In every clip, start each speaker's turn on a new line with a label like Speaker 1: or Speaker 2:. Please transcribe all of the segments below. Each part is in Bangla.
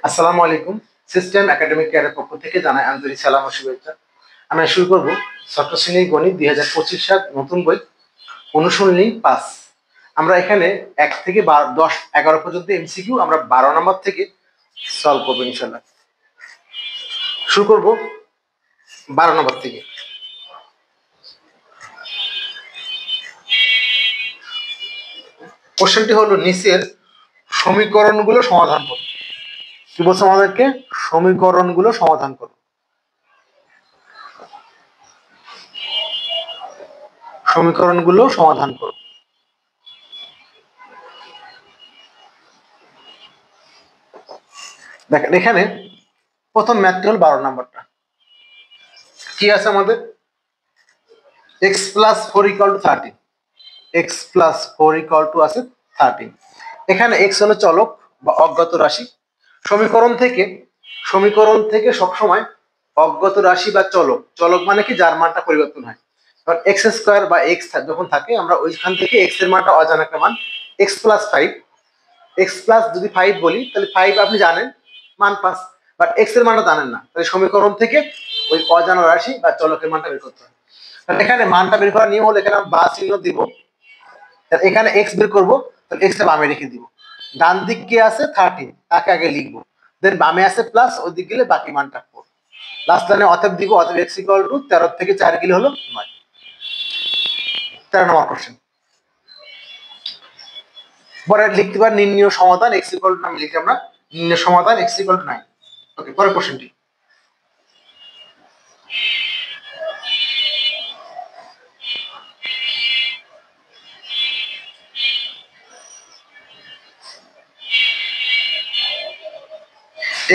Speaker 1: আসসালামু আলাইকুম। সিস্টেম একাডেমিক কেয়ারের পক্ষ থেকে জানাই আন্তরিক সালাম ও শুভেচ্ছা। আমরা শুরু করব ষষ্ঠ শ্রেণীর গণিত 2025 সাল নতুন বই অনুশীলনী 5। আমরা এখানে 1 থেকে 10 11 পর্যন্ত এমসিকিউ আমরা 12 নম্বর থেকে সলভ করবো ইনশাআল্লাহ। শুরু করব 12 নম্বর থেকে। কোশ্চেনটি হলো নিচের সমীকরণগুলো সমাধান করো। কি বলছে আমাদেরকে? সমীকরণগুলো সমাধান করো। সমীকরণগুলো সমাধান করো। দেখেন এখানে প্রথম ম্যাথটি হল 12 নম্বরটা। কি আছে আমাদের? x plus 4 equal to 13, x plus 4 equal to আছে 13। এখানে x হলো চলক বা অজ্ঞাত রাশি। সমীকরণ থেকে সবসময় অজ্ঞাত রাশি বা চলক, চলক মানে কি যার মানটা পরিবর্তন হয়। কারণ x স্কয়ার বা x যখন থাকে আমরা ওইখান থেকে x এর মানটা অজানা একটা মান x plus 5, x plus যদি 5 বলি তাহলে 5 আপনি জানেন মান 5, বাট x এর মানটা জানেন না, তাহলে সমীকরণ থেকে ওই অজানা রাশি বা চলকের মানটা বের করতে হয়। এখানে মানটা বের করার নিয়ম হলো এখানে বা চিহ্ন দিব, এখানে এক্স বের করবো, তাহলে এক্স টা বামে রেখে দিব। ডান দিক কে আছে 13, তাকে আগে লিখবো, দেন বামে আছে প্লাস, ওদিক গেলে বাকি মানটা করবো। লাস্ট লাইনে অতএব দিব, অতএব এক্স ইকুয়াল টু 13 থেকে 4 গেলে হলো 9। 13 নম্বর কোশ্চেন। পরে লিখতে পারি নির্ণয় সমাধান এক্স ইকুয়াল টু, আমি লিখি আমরা নির্ণয় সমাধান এক্স ইকুয়াল টু 9। ওকে, পরের কোশ্চেনটি।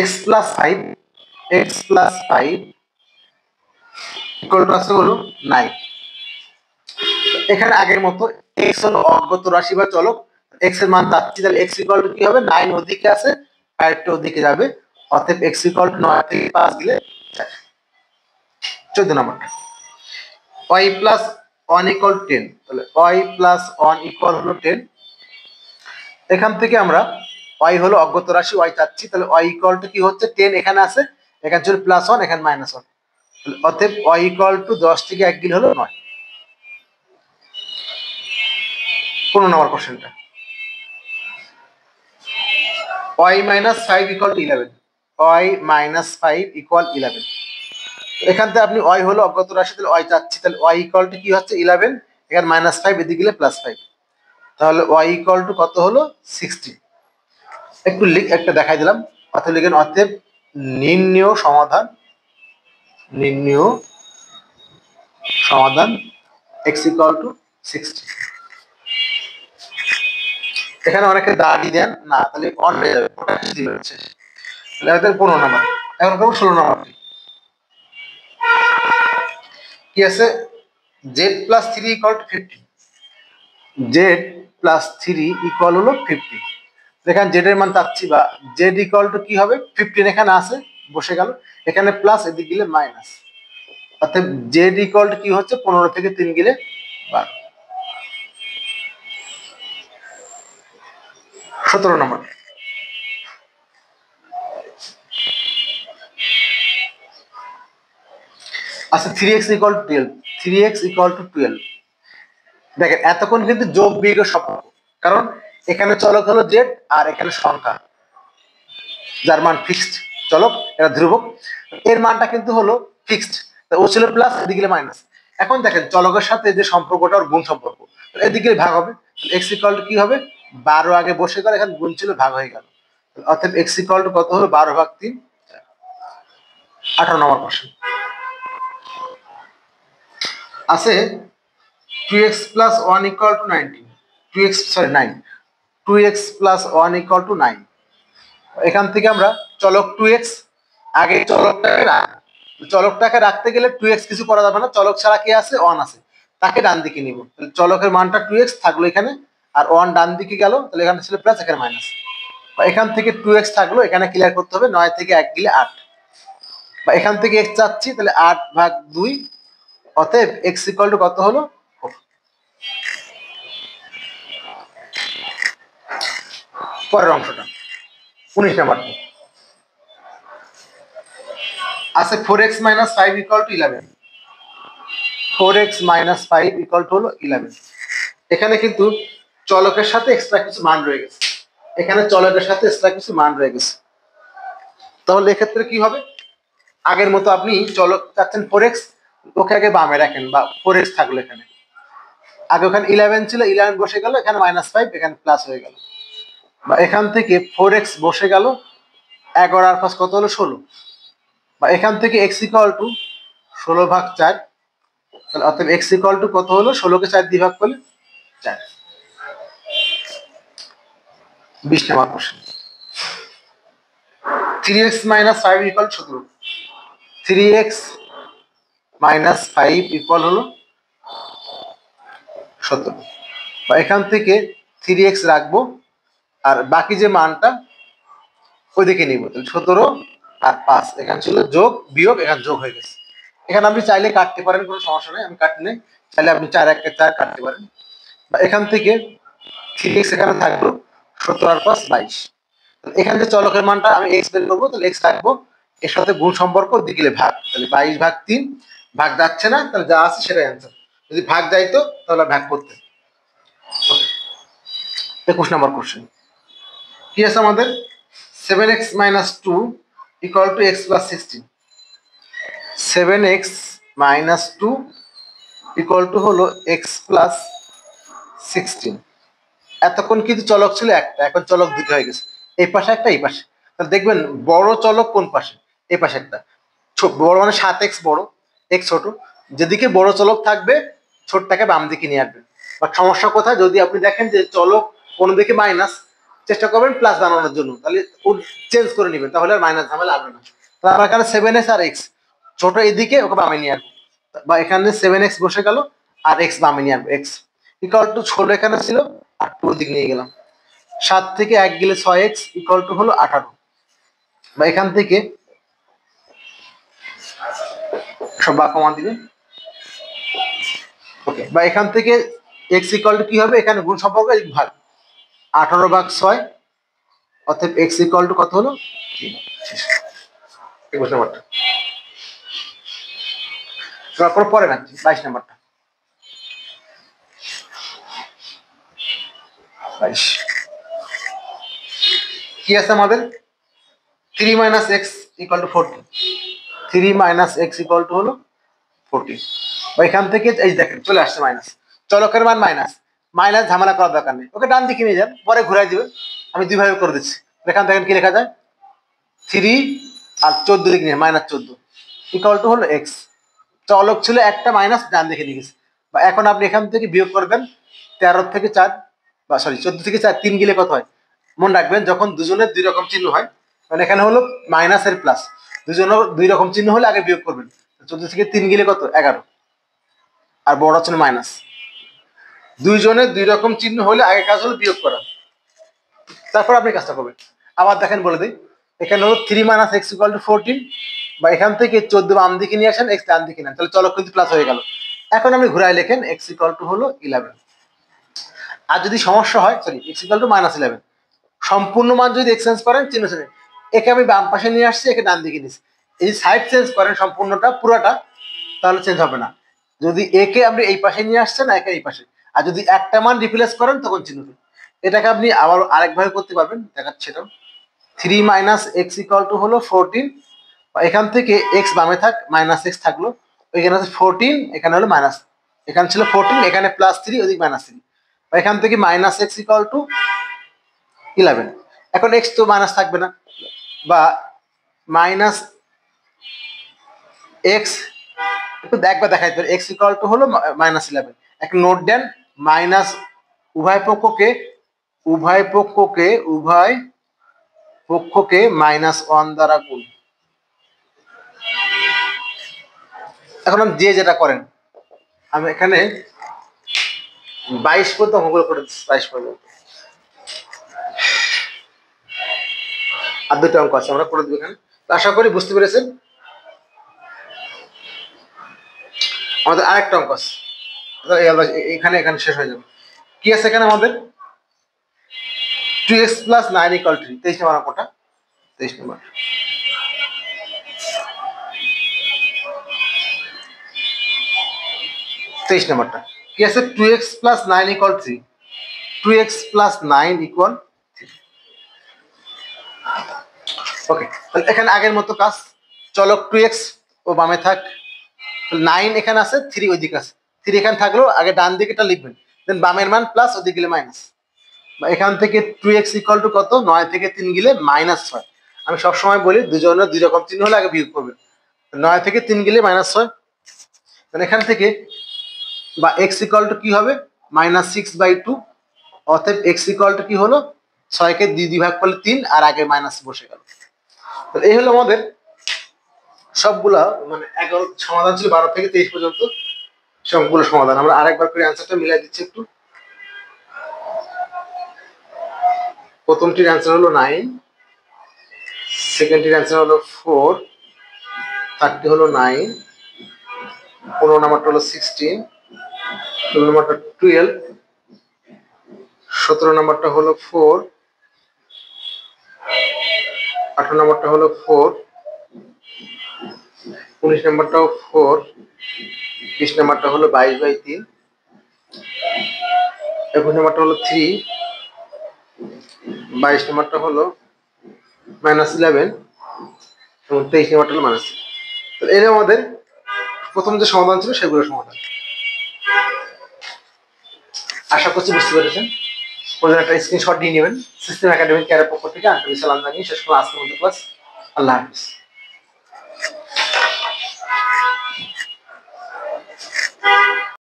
Speaker 1: এক্স প্লাস 5 ইকুয়াল টু আছে হলো 9। এখানে আগের মতো x হলো অজ্ঞাত রাশি বা চলক, x এর মান চাচ্ছি, তাহলে x ইকুয়াল টু কি হবে? 9 ওদিকে আছে, 5 টা ওদিকে যাবে, অতএব x ইকুয়াল টু 9 থেকে 5 গেলে 4। 14 নম্বরটা, y প্লাস 1 ইকুয়াল 10, তাহলে y প্লাস 1 ইকুয়াল হলো 10। এখান থেকে আমরা y হলো অজ্ঞাত রাশি, y চাচ্ছি, তাহলে y ইকুয়াল টু কি হচ্ছে? 10 এখানে আছে, এখানে ছিল প্লাস 1, এখানে মাইনাস 1, অতএব y ইকুয়াল টু 10 থেকে 1 গেলে হলো 9। 15 নম্বর কোশ্চেনটা, y minus 5 equal to 11, y minus 5 equal 11। এখান থেকে আপনি y হলো অজ্ঞাত রাশি, তাহলে y চাচ্ছি, তাহলে y equal to কি হচ্ছে? 11, এখানে মাইনাস 5 এদিকে গেলে প্লাস 5, তাহলে y equal to কত হলো? 60। একটু একটা দেখাই দিলাম, অতএব লিখেন অতএব নির্ণয় সমাধান x equal to 60। এখানে অনেকে দাঁড়ি দেন না, তাহলে অন হয়ে যাবে, ওটা কি হচ্ছে? তাহলে আমাদের 15 নম্বর। এখন করব 16 নম্বর। কি আছে? z plus 3 equal to 50, z plus 3 equal হলো 50। এখানে z এর মান চাচ্ছি, বা z ইকুয়াল টু কি হবে? 15 এখানে আছে, বসে গেল, এখানে প্লাস, এদিকে গেলে মাইনাস, অর্থাৎ z ইকুয়াল টু কি হচ্ছে? 15 থেকে 3 গেলে 12। 17 নম্বর, আচ্ছা 3x equal to 12, 3x equal to 12। দেখেন এতক্ষণ কিন্তু যোগ বিয়োগের সম্পর্ক, কারণ এখানে চলক হলো z আর এখানে সংখ্যা যার মান ফিক্সড, চলক এটা ধ্রুবক, এর মানটা কিন্তু হলো ফিক্সড, ও ছিল প্লাস, এদিকে মাইনাস। এখন দেখেন চলকের সাথে যে সম্পর্কটা ওর গুণ সম্পর্ক, এদিকে ভাগ হবে, এক্স ইকুয়াল টু কি হবে? 12 আগে বসে গেল, এখানে গুণ ছিল, ভাগ হয়ে গেল, অর্থাৎ এক্স ইকুয়াল টু কত হলো? 12/3। 18 নম্বর কোশ্চেন আছে 2x plus 1 equal to 19, 9, 2x plus 1 equal to 9। এখান থেকে আমরা চলক 2x, আগে চলকটাকে রাখতে গেলে 2x কিছু করা যাবে না, চলক ছাড়া কি আছে? 1 আছে, তাকে ডান দিকে নিব, চলকের মানটা 2x থাকলো এখানে, আর 1 ডান দিকে গেল, তাহলে এখানে ছিল প্লাস, এখানে মাইনাস, এখান থেকে 2x থাকলো, এখানে ক্লিয়ার করতে হবে, 9 থেকে 1 গেলে 8, বা এখান থেকে x চাচ্ছি, তাহলে 8/2, অতএব x ইকুয়াল টু কত হলো? 4। পরের অংশটা 19 নাম্বার, আছে 4x - 5 = 11, 4x - 5 = হলো 11। এখানে কিন্তু চলকের সাথে এক্সট্রা কিছু মান রয়ে গেছে, এখানে চলকের সাথে এক্সট্রা কিছু মান রয়ে গেছে। তাহলে এক্ষেত্রে কি হবে, আগের মতো আপনি চলক চাচ্ছেন 4x, ওকে আগে বামে রাখেন বা 4x থাকলো এখানে, আগে ওখানে 11 ছিল, 11 বসে গেল, এখানে -5, এখানে প্লাস হয়ে গেল। বা এখান থেকে 4x বসে গেল, 11 আর 5 কত হলো 16, বা এখান থেকে x = 16/4, তাহলে অতএব x = কত হলো, 16কে 4 দিয়ে ভাগ করলে 4। 20 নম্বর প্রশ্ন, 3x - 5 = 17, 3x - 5 = হলো 17, বা এখান থেকে 3x রাখবো আর বাকি যে মানটা ওইদিকে নিব, তাহলে 17 আর 5, এখানে ছিল যোগ বিয়োগ, এখানে যোগ হয়ে গেছে। এখানে আপনি চাইলে কাটতে পারেন, কোনো সমস্যা নেই, আমি কাটি নেই, চাইলে আপনি 4 1 4 কাটতে পারেন। বা এখান থেকে 3x এখানে থাকলো, 17 আর 5 22। এখানে যে চলকের মানটা আমি x বের করবো, তাহলে x রাখবো, এর সাথে গুণ সম্পর্ক দিকে ভাগ, তাহলে 22/3, ভাগ যাচ্ছে না, তাহলে যা আছে সেটাই অ্যান্সার। যদি ভাগ যাইতো তাহলে ভাগ করতে। 21 নম্বর কোশ্চেন কি আছে আমাদের, 7x - 2 = x + 16, 7x - 2 = হলো x + 16। এতক্ষণ কিন্তু চলক ছিল একটা, এখন চলক দুটো হয়ে গেছে, এই পাশে একটা, এই পাশে। তাহলে দেখবেন বড় চলক কোন পাশে, এই পাশে একটা, বড় মানে 7x বড়, x ছোট, যেদিকে বড় চলক থাকবে ছোটটাকে বাম দিকে নিয়ে আসবেন। বা সমস্যা কোথায়, যদি আপনি দেখেন যে চলক কোনো দিকে মাইনাস, চেষ্টা করবেন প্লাস বানানোর জন্য, তাহলে চেঞ্জ করে নেবেন, তাহলে আর মাইনাস ঝামেলা আসবে না। তাহলে আমার এখানে 7x আর x, ছোট এদিকে, ওকে বামে নিয়ে আসবো, বা এখানে 7x বসে গেল আর x বামে নিয়ে আসবো, x = 16 এখানে ছিল, আর 2 দিকে নিয়ে গেলাম, 7 থেকে 1 গেলে 6x = হলো 18, বা এখান থেকে সব বা কমা দিবে, ওকে, বা এখান থেকে x = কি হবে, এখানে গুণ সম্পর্ক ভাগ, 18/6, অতএব x = কত হলো 3। তারপর পরে না 22 নাম্বারটা, 22 কি আছে আমাদের, 3 - x = 40, 3 - x = হলো 40, বা এখান থেকে এই দেখেন চলে আসছে মাইনাস, চলকের মান মাইনাস, মাইনাস ঝামেলা করার দরকার নেই, ওকে ডান দিকে নিয়ে যান, পরে ঘুরাই দিবেন। আমি দুইভাবে করে দিচ্ছি, এখান থেকে কি লেখা যায়, 3 আর 14 দিকে নিয়ে -14 = হলো x, চলক ছিল একটা, মাইনাস ডান দিকে নিয়ে গেছে। বা এখন আপনি এখান থেকে বিয়োগ করবেন, 13 থেকে 4, বা সরি 14 থেকে 4, 3 গেলে কত হয়, মনে রাখবেন যখন দুজনের দুই রকম চিহ্ন হয়, মানে এখানে হলো মাইনাস এর প্লাস, দুজনের দুই রকম চিহ্ন হলে আগে বিয়োগ করবেন, 14 থেকে 3 গেলে কত 11, আর বড় হচ্ছে মাইনাস, দুইজনের দুই রকম চিহ্ন হলে আগে কাজ হলো বিয়োগ করা, তারপর আপনি কাজটা করবেন। আবার দেখেন বলে দিই, এখানে হলো 3 - x = 14, বা এখান থেকে 14 বাম দিকে নিয়ে আসেন, x ডান দিকে নেন, তাহলে চলক কিন্তু প্লাস হয়ে গেল। এখন আপনি ঘুরাই লেখেন x = হলো 11, আর যদি সমস্যা হয়, সরি x = -11, সম্পূর্ণ মান যদি এক্সচেঞ্জ করেন চিহ্ন চেঞ্জ, একে আমি বাম পাশে নিয়ে আসছি, একে ডান দিকে নিচ্ছি, এই সাইড চেঞ্জ করেন সম্পূর্ণটা পুরোটা, তাহলে চেঞ্জ হবে না। যদি একে আপনি এই পাশে নিয়ে আসছেন, একে এই পাশে, আর যদি একটা মান রিপ্লেস করেন তখন চিহ্ন, এটাকে আপনি আবার আরেকভাবে করতে পারবেন, দেখাচ্ছি এটা। 3 - x = হলো 14, এখান থেকে x বামে থাক, -x থাকলো, ওইখানে আছে 14, এখানে হলো মাইনাস, এখানে ছিল 14, এখানে +3, ওদিকে -3, এখান থেকে -x = 11, এখন x তো মাইনাস থাকবে না, বা -x একটু একবার দেখাই, x = হলো -11, এক নোট দেন, মাইনাস উভয় পক্ষকে -1 দ্বারা গুণ। এখন আপনি যে যেটা করেন, আমি এখানে 22 পর্যন্ত অঙ্কগুলো করে দিচ্ছি, 22 পর্যন্ত, আর দুটো অঙ্ক আছে আমরা করে দেবো এখানে। আশা করি বুঝতে পেরেছেন। আমাদের আরেকটা অঙ্ক আছে, এখানে শেষ হয়ে যাবে। কি আছে এখানে আমাদের, 2x + 9 = 3, 23 নম্বর অঙ্কটা, 23 নম্বর। 23 নাম্বারটা কি আছে 2x plus 9 equal 3 2x plus 9 equal 3 ওকে তাহলে এখানে আগের মতো কাজ চলক 2x ও বামে থাক 9 এখানে আছে 3 ওইদিকে আছে 3 এখানে থাকলো আগে ডান দিকেটা লিখবেন দেন বামের মান প্লাস ওদিকে গেলে মাইনাস এখান থেকে 2x ইকুয়াল টু কত 9 থেকে 3 গেলে -6 আমি সব সময় বলি দুজনের দুই রকম চিহ্ন হলে আগে বিয়োগ করবেন 9 থেকে 3 গেলে -6 তাহলে এখান থেকে বা x ইকুয়াল টু কি হবে -6/2 অতএব x ইকুয়াল টু কি হলো 6 কে 2 ভাগ করলে 3 আর আগে মাইনাস বসে গেল তাহলে এই হলো আমাদের সবগুলা মানে 11 সমাধান ছিল 12 থেকে 23 পর্যন্ত সবগুলো সমাধান আমরা আরেকবার করে অ্যানসারটা মিলাই দিচ্ছি একটু প্রথমটির অ্যান্সার হলো 9 সেকেন্ডটির অ্যান্সার হলো 4 থার্ডটি হলো 9 15 নাম্বারটা হলো 16 16 নাম্বারটা 12 17 নাম্বারটা হলো 4 18 নাম্বারটা হলো 4 19 নাম্বারটাও 4 20 নাম্বারটা হলো 22/3 21 নাম্বারটা হলো 3 22 নাম্বারটা হলো -11 এবং 23 নাম্বারটা হলো -3 তো এর আমাদের প্রথম যে সমাধান ছিল সেগুলো সমাধান আশা করছি বুঝতে পেরেছেন ওদের একটা স্ক্রিনশট দিয়ে নেবেন সিস্টেম একাডেমিক কেয়ারের পক্ষ থেকে আন্তরিক সালাম জানিয়ে শেষ করলাম আজকের মতো ক্লাস আল্লাহ হাফিজ